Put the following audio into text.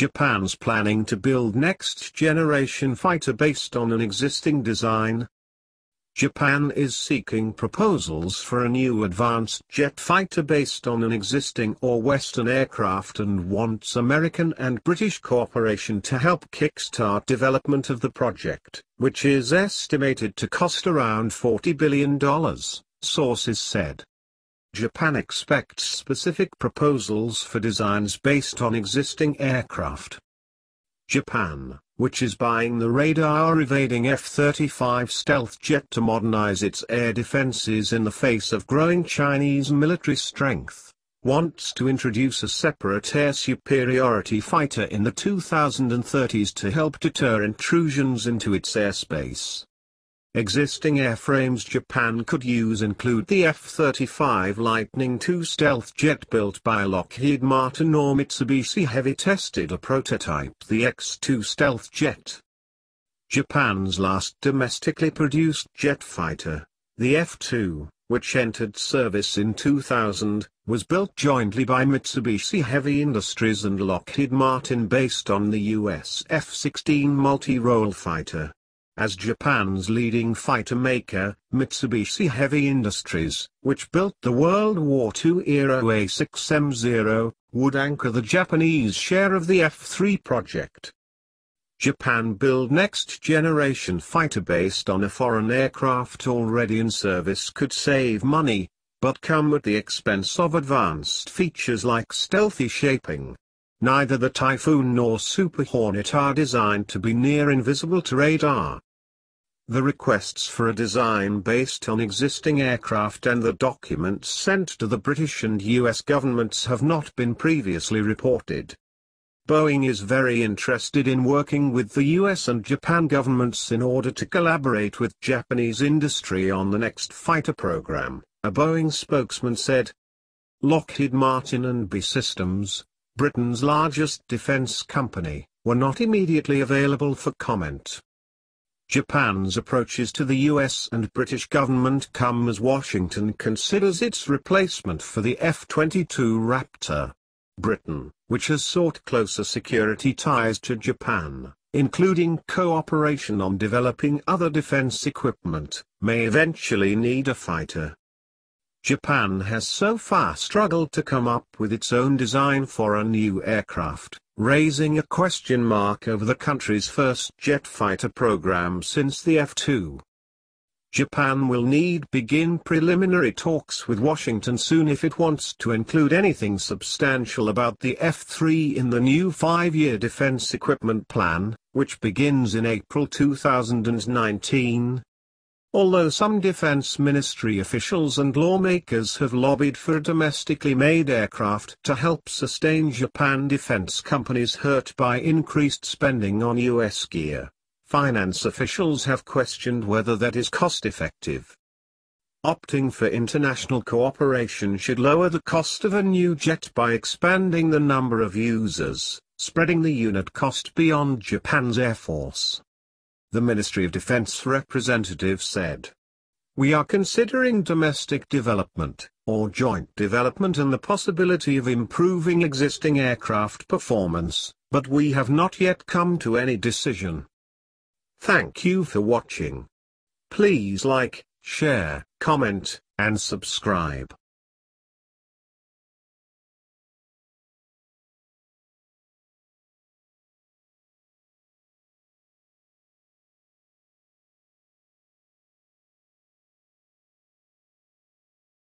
Japan's planning to build next-generation fighter based on an existing design. Japan is seeking proposals for a new advanced jet fighter based on an existing or Western aircraft and wants American and British cooperation to help kickstart development of the project, which is estimated to cost around $40 billion, sources said. Japan expects specific proposals for designs based on existing aircraft. Japan, which is buying the radar-evading F-35 stealth jet to modernize its air defenses in the face of growing Chinese military strength, wants to introduce a separate air superiority fighter in the 2030s to help deter intrusions into its airspace. Existing airframes Japan could use include the F-35 Lightning II stealth jet built by Lockheed Martin or Mitsubishi Heavy tested a prototype, the X-2 stealth jet. Japan's last domestically produced jet fighter, the F-2, which entered service in 2000, was built jointly by Mitsubishi Heavy Industries and Lockheed Martin based on the US F-16 multi-role fighter. As Japan's leading fighter maker, Mitsubishi Heavy Industries, which built the World War II-era A6M0, would anchor the Japanese share of the F-3 project. Japan build next-generation fighter based on a foreign aircraft already in service could save money, but come at the expense of advanced features like stealthy shaping. Neither the Typhoon nor Super Hornet are designed to be near invisible to radar. The requests for a design based on existing aircraft and the documents sent to the British and US governments have not been previously reported. Boeing is very interested in working with the US and Japan governments in order to collaborate with Japanese industry on the next fighter program, a Boeing spokesman said. Lockheed Martin and B Systems, Britain's largest defense company, were not immediately available for comment. Japan's approaches to the US and British government come as Washington considers its replacement for the F-22 Raptor. Britain, which has sought closer security ties to Japan, including cooperation on developing other defense equipment, may eventually need a fighter. Japan has so far struggled to come up with its own design for a new aircraft, raising a question mark over the country's first jet fighter program since the F-2. Japan will need begin preliminary talks with Washington soon if it wants to include anything substantial about the F-3 in the new 5-year defense equipment plan, which begins in April 2019. Although some defense ministry officials and lawmakers have lobbied for a domestically made aircraft to help sustain Japan defense companies hurt by increased spending on US gear, finance officials have questioned whether that is cost-effective. Opting for international cooperation should lower the cost of a new jet by expanding the number of users, spreading the unit cost beyond Japan's Air Force. The Ministry of Defense representative said, "We are considering domestic development, or joint development and the possibility of improving existing aircraft performance, but we have not yet come to any decision." Thank you for watching. Please like, share, comment, and subscribe.